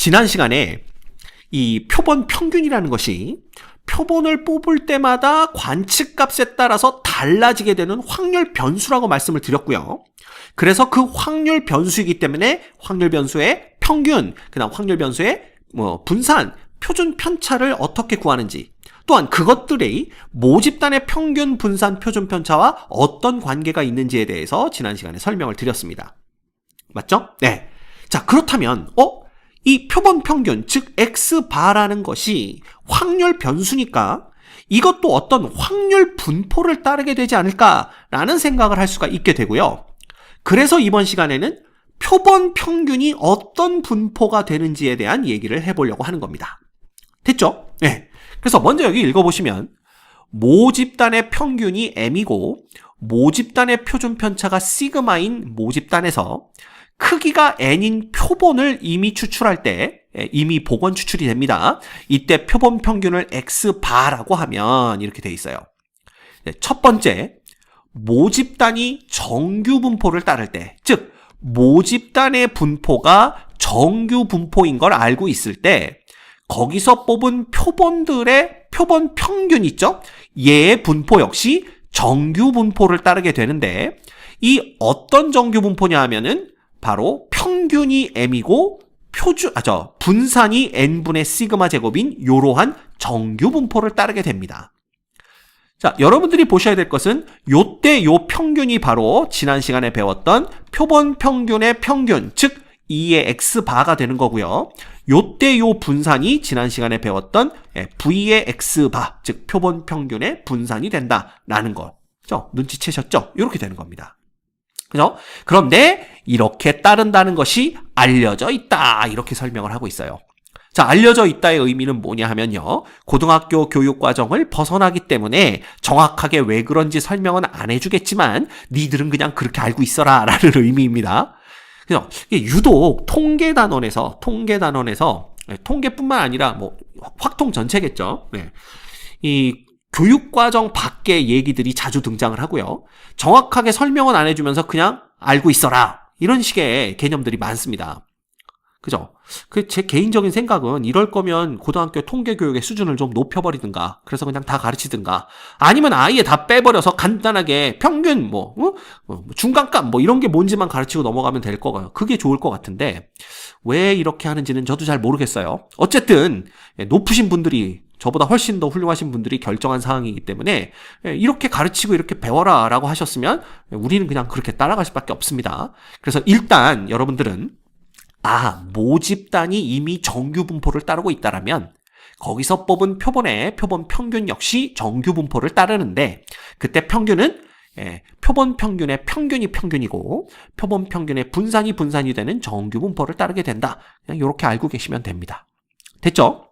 지난 시간에 이 표본 평균이라는 것이 표본을 뽑을 때마다 관측값에 따라서 달라지게 되는 확률 변수라고 말씀을 드렸고요. 그래서 그 확률 변수이기 때문에 확률 변수의 평균, 그다음 확률 변수의 분산, 표준 편차를 어떻게 구하는지, 또한 그것들의 모집단의 평균, 분산, 표준 편차와 어떤 관계가 있는지에 대해서 지난 시간에 설명을 드렸습니다. 맞죠? 네. 자, 그렇다면 이 표본 평균, 즉 X바라는 것이 확률 변수니까 이것도 어떤 확률 분포를 따르게 되지 않을까라는 생각을 할 수가 있게 되고요. 그래서 이번 시간에는 표본 평균이 어떤 분포가 되는지에 대한 얘기를 해보려고 하는 겁니다. 됐죠? 네. 그래서 먼저 여기 읽어보시면 모집단의 평균이 M이고 모집단의 표준 편차가 시그마인 모집단에서 크기가 n인 표본을 이미 추출할 때, 이미 복원 추출이 됩니다. 이때 표본 평균을 x바라고 하면 이렇게 돼 있어요. 첫 번째, 모집단이 정규 분포를 따를 때, 즉 모집단의 분포가 정규 분포인 걸 알고 있을 때 거기서 뽑은 표본들의 표본 평균 있죠? 얘의 분포 역시 정규 분포를 따르게 되는데 이 어떤 정규 분포냐 하면은 바로 평균이 m이고 분산이 n분의 시그마 제곱인 이러한 정규 분포를 따르게 됩니다. 자, 여러분들이 보셔야 될 것은 요때 요 평균이 바로 지난 시간에 배웠던 표본 평균의 평균, 즉 2의 x바가 되는 거고요. 요때 요 분산이 지난 시간에 배웠던 v의 x바, 즉 표본 평균의 분산이 된다라는 거죠. 눈치채셨죠? 이렇게 되는 겁니다. 그죠? 그런데 이렇게 따른다는 것이 알려져 있다, 이렇게 설명을 하고 있어요. 자, 알려져 있다의 의미는 뭐냐 하면요, 고등학교 교육과정을 벗어나기 때문에 정확하게 왜 그런지 설명은 안 해주겠지만 니들은 그냥 그렇게 알고 있어라 라는 의미입니다. 그죠? 유독 통계단원에서 통계뿐만 아니라 확통 전체겠죠. 네. 이 교육과정 밖의 얘기들이 자주 등장을 하고요. 정확하게 설명은 안 해주면서 그냥 알고 있어라, 이런 식의 개념들이 많습니다. 그죠? 제 개인적인 생각은 이럴 거면 고등학교 통계교육의 수준을 좀 높여버리든가, 그래서 그냥 다 가르치든가, 아니면 아예 다 빼버려서 간단하게 평균, 중간값, 이런 게 뭔지만 가르치고 넘어가면 될 거고요. 그게 좋을 것 같은데, 왜 이렇게 하는지는 저도 잘 모르겠어요. 어쨌든, 높으신 분들이, 저보다 훨씬 더 훌륭하신 분들이 결정한 사항이기 때문에 이렇게 가르치고 이렇게 배워라 라고 하셨으면 우리는 그냥 그렇게 따라갈 수밖에 없습니다. 그래서 일단 여러분들은 모집단이 이미 정규 분포를 따르고 있다라면 거기서 뽑은 표본의 표본 평균 역시 정규 분포를 따르는데, 그때 평균은 표본 평균의 평균이 평균이고 표본 평균의 분산이 되는 정규 분포를 따르게 된다. 그냥 이렇게 알고 계시면 됩니다. 됐죠?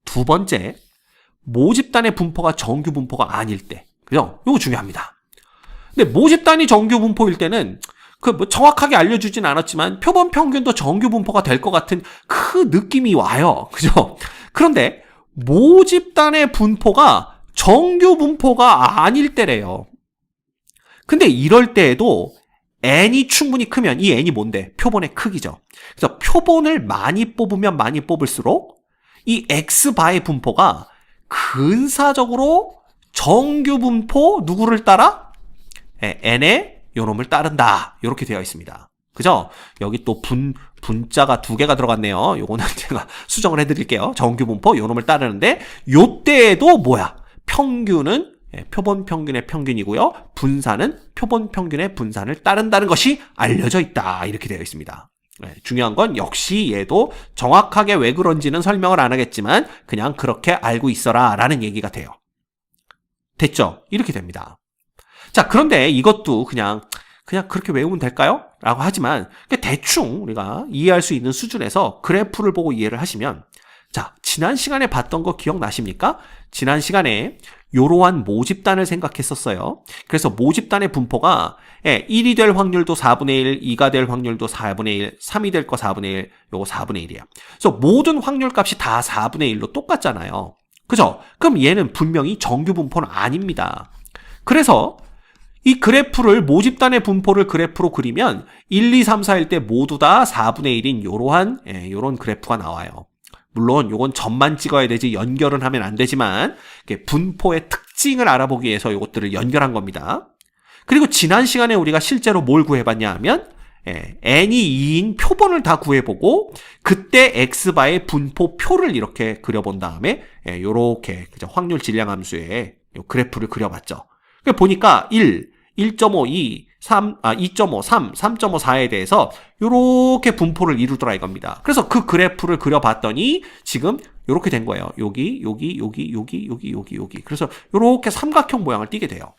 두 번째, 모집단의 분포가 정규 분포가 아닐 때. 그죠? 이거 중요합니다. 근데 모집단이 정규 분포일 때는 정확하게 알려주진 않았지만 표본 평균도 정규 분포가 될 것 같은 그 느낌이 와요. 그죠? 그런데 모집단의 분포가 정규 분포가 아닐 때래요. 근데 이럴 때에도 n이 충분히 크면, 이 n이 뭔데? 표본의 크기죠. 그래서 표본을 많이 뽑으면 많이 뽑을수록 이 x바의 분포가 근사적으로 정규 분포 누구를 따라? n의 요놈을 따른다, 이렇게 되어 있습니다. 그죠? 여기 또 분자가 두 개가 들어갔네요. 요거는 제가 수정을 해드릴게요. 정규 분포 요놈을 따르는데, 요때에도 평균은 표본 평균의 평균이고요, 분산은 표본 평균의 분산을 따른다는 것이 알려져 있다, 이렇게 되어 있습니다. 중요한 건 역시 얘도 정확하게 왜 그런지는 설명을 안 하겠지만 그냥 그렇게 알고 있어라 라는 얘기가 돼요. 됐죠? 이렇게 됩니다. 자, 그런데 이것도 그냥 그렇게 외우면 될까요? 라고 하지만 대충 우리가 이해할 수 있는 수준에서 그래프를 보고 이해를 하시면, 자, 지난 시간에 봤던 거 기억나십니까? 지난 시간에 요러한 모집단을 생각했었어요. 그래서 모집단의 분포가 1이 될 확률도 4분의 1, 2가 될 확률도 4분의 1, 3이 될 거 4분의 1, 요거 4분의 1이야. 그래서 모든 확률값이 다 4분의 1로 똑같잖아요. 그죠? 그럼 얘는 분명히 정규 분포는 아닙니다. 그래서 이 그래프를 모집단의 분포를 그래프로 그리면 1, 2, 3, 4일 때 모두 다 4분의 1인 요런 그래프가 나와요. 물론 요건 점만 찍어야 되지 연결은 하면 안 되지만 분포의 특징을 알아보기 위해서 요것들을 연결한 겁니다. 그리고 지난 시간에 우리가 실제로 뭘 구해봤냐 하면 n이 2인 표본을 다 구해보고 그때 x바의 분포표를 이렇게 그려본 다음에 요렇게 확률 질량함수의 그래프를 그려봤죠. 보니까 1, 1.5, 2, 2.5, 3, 3.5, 4에 대해서 요렇게 분포를 이루더라 이겁니다. 그래서 그 그래프를 그려봤더니 지금 요렇게 된 거예요. 여기. 그래서 요렇게 삼각형 모양을 띠게 돼요.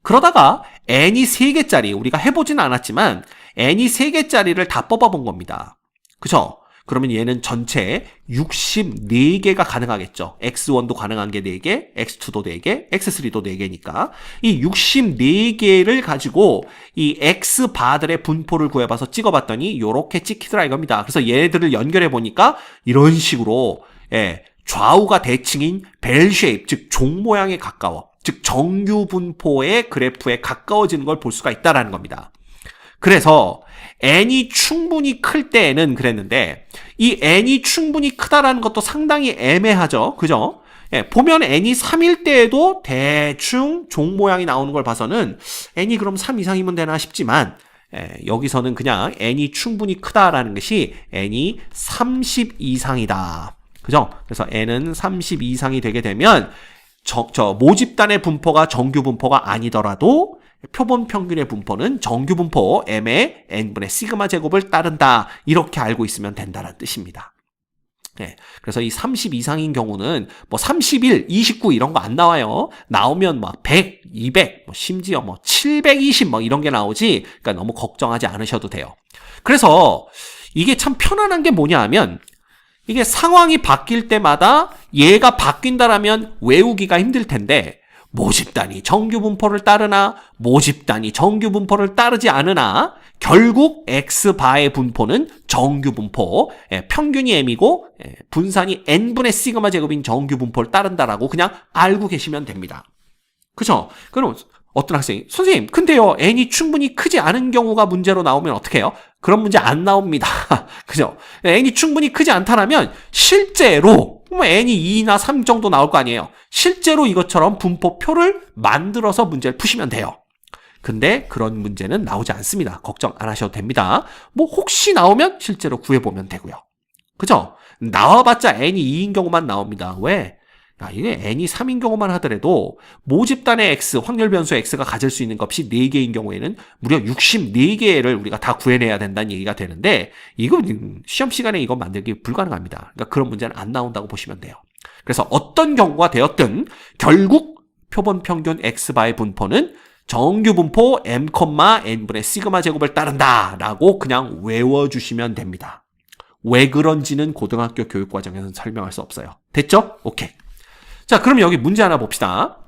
그러다가 n이 3개짜리, 우리가 해보진 않았지만 n이 3개짜리를 다 뽑아본 겁니다. 그죠? 그러면 얘는 전체 64개가 가능하겠죠. x1도 가능한 게 4개, x2도 4개, x3도 4개니까 이 64개를 가지고 이 x바들의 분포를 구해봐서 찍어봤더니 요렇게 찍히더라 이겁니다. 그래서 얘들을 연결해 보니까 이런 식으로 좌우가 대칭인 벨 쉐입, 즉 종 모양에 가까워, 즉 정규 분포의 그래프에 가까워지는 걸 볼 수가 있다라는 겁니다. 그래서 n이 충분히 클 때에는 그랬는데 이 n이 충분히 크다라는 것도 상당히 애매하죠. 그죠? 보면 n이 3일 때에도 대충 종 모양이 나오는 걸 봐서는 n이 그럼 3 이상이면 되나 싶지만 여기서는 그냥 n이 충분히 크다라는 것이 n이 30 이상이다. 그죠? 그래서 n은 30 이상이 되게 되면 모집단의 분포가 정규 분포가 아니더라도 표본 평균의 분포는 정규 분포 m의 n분의 시그마 제곱을 따른다. 이렇게 알고 있으면 된다는 뜻입니다. 그래서 이 30 이상인 경우는 뭐 31, 29 이런 거 안 나와요. 나오면 막 100, 200, 심지어 720 이런 게 나오지. 그러니까 너무 걱정하지 않으셔도 돼요. 그래서 이게 참 편안한 게 뭐냐 하면 이게 상황이 바뀔 때마다 얘가 바뀐다라면 외우기가 힘들 텐데 모집단이 정규 분포를 따르나 모집단이 정규 분포를 따르지 않으나 결국 x바의 분포는 정규 분포, 평균이 m이고 분산이 n분의 시그마 제곱인 정규 분포를 따른다라고 그냥 알고 계시면 됩니다. 그죠? 그럼 어떤 학생이 선생님 근데요 n이 충분히 크지 않은 경우가 문제로 나오면 어떻게 해요? 그런 문제 안 나옵니다. 그죠? n이 충분히 크지 않다라면 실제로 n이 2나 3 정도 나올 거 아니에요. 실제로 이것처럼 분포표를 만들어서 문제를 푸시면 돼요. 근데 그런 문제는 나오지 않습니다. 걱정 안 하셔도 됩니다. 혹시 나오면 실제로 구해보면 되고요. 그죠? 나와봤자 n이 2인 경우만 나옵니다. 왜? 이게 n이 3인 경우만 하더라도 모집단의 x, 확률 변수 x가 가질 수 있는 값이 4개인 경우에는 무려 64개를 우리가 다 구해내야 된다는 얘기가 되는데 이거 시험 시간에 이거 만들기 불가능합니다. 그러니까 그런 문제는 안 나온다고 보시면 돼요. 그래서 어떤 경우가 되었든 결국 표본 평균 x바의 분포는 정규 분포 m, n분의 시그마 제곱을 따른다 라고 그냥 외워주시면 됩니다. 왜 그런지는 고등학교 교육과정에서는 설명할 수 없어요. 됐죠? 오케이. 자, 그럼 여기 문제 하나 봅시다.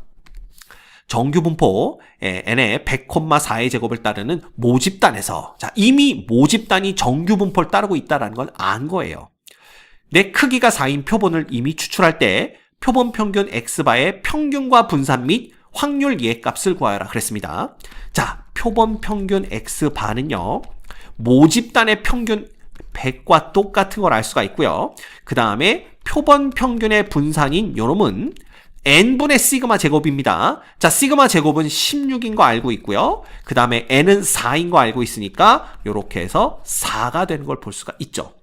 정규 분포 n의 100,4의 제곱을 따르는 모집단에서 자, 이미 모집단이 정규 분포를 따르고 있다는 건 안 거예요. 내 크기가 4인 표본을 이미 추출할 때 표본 평균 x바의 평균과 분산 및 확률 예값을 구하여라 그랬습니다. 자, 표본 평균 x바는요. 모집단의 평균 100과 똑같은 걸 알 수가 있고요. 그 다음에 표본 평균의 분산인 요놈은 n분의 시그마 제곱입니다. 자, 시그마 제곱은 16인 거 알고 있고요. 그 다음에 n은 4인 거 알고 있으니까 요렇게 해서 4가 되는 걸 볼 수가 있죠.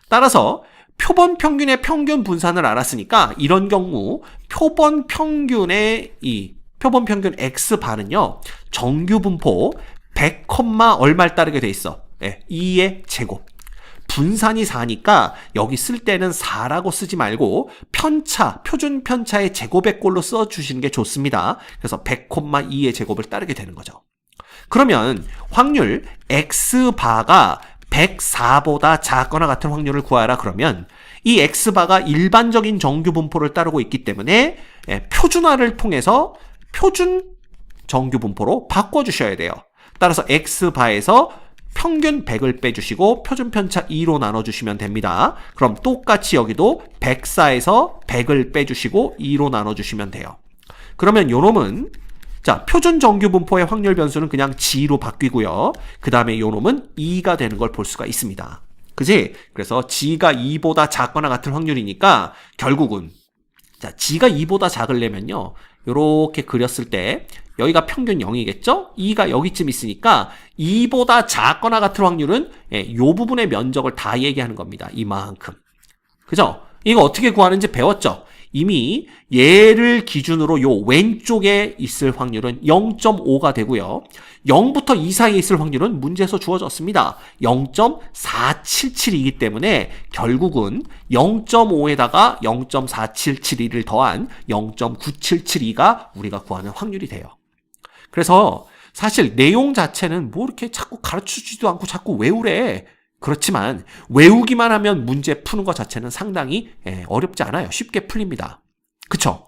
따라서 표본 평균의 평균 분산을 알았으니까 이런 경우 표본 평균의 표본 평균 x바는요. 정규 분포 100, 얼마를 따르게 돼 있어? 2의 제곱. 분산이 4니까 여기 쓸 때는 4라고 쓰지 말고 편차, 표준 편차의 제곱의 꼴로 써주시는 게 좋습니다. 그래서 100,2의 제곱을 따르게 되는 거죠. 그러면 확률 x바가 104보다 작거나 같은 확률을 구하라 그러면 이 x바가 일반적인 정규 분포를 따르고 있기 때문에 표준화를 통해서 표준 정규 분포로 바꿔주셔야 돼요. 따라서 x바에서 평균 100을 빼주시고 표준 편차 2로 나눠주시면 됩니다. 그럼 똑같이 여기도 104에서 100을 빼주시고 2로 나눠주시면 돼요. 그러면 요놈은 자, 표준 정규 분포의 확률 변수는 그냥 G로 바뀌고요. 그 다음에 요 놈은 2가 되는 걸 볼 수가 있습니다. 그지? 그래서 G가 2보다 작거나 같은 확률이니까 결국은 자, G가 2보다 작으려면요. 요렇게 그렸을 때 여기가 평균 0이겠죠? 2가 여기쯤 있으니까 2보다 작거나 같은 확률은 요 부분의 면적을 다 얘기하는 겁니다. 이만큼. 그죠? 이거 어떻게 구하는지 배웠죠? 이미 얘를 기준으로 요 왼쪽에 있을 확률은 0.5가 되고요. 0부터 2 사이에 있을 확률은 문제에서 주어졌습니다. 0.477이기 때문에 결국은 0.5에다가 0.4772를 더한 0.9772가 우리가 구하는 확률이 돼요. 그래서 사실 내용 자체는 뭐 이렇게 자꾸 가르쳐주지도 않고 자꾸 외우래. 그렇지만 외우기만 하면 문제 푸는 것 자체는 상당히 어렵지 않아요. 쉽게 풀립니다. 그쵸?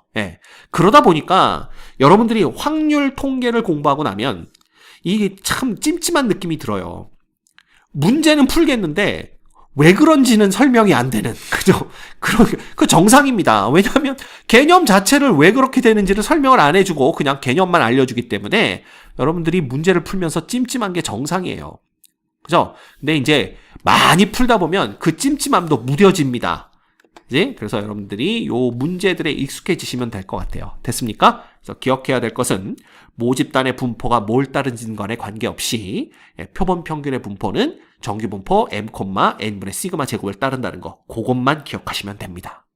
그러다 보니까 여러분들이 확률 통계를 공부하고 나면 이게 참 찜찜한 느낌이 들어요. 문제는 풀겠는데 왜 그런지는 설명이 안 되는, 그죠? 그 정상입니다. 왜냐하면 개념 자체를 왜 그렇게 되는지를 설명을 안 해주고 그냥 개념만 알려주기 때문에 여러분들이 문제를 풀면서 찜찜한 게 정상이에요. 그죠? 근데 이제 많이 풀다 보면 그 찜찜함도 무뎌집니다. 그지? 그래서 여러분들이 요 문제들에 익숙해지시면 될 것 같아요. 됐습니까? 그래서 기억해야 될 것은 모집단의 분포가 뭘 따르는 간에 관계없이 표본 평균의 분포는 정규 분포 m, n분의 시그마 제곱을 따른다는 거, 그것만 기억하시면 됩니다.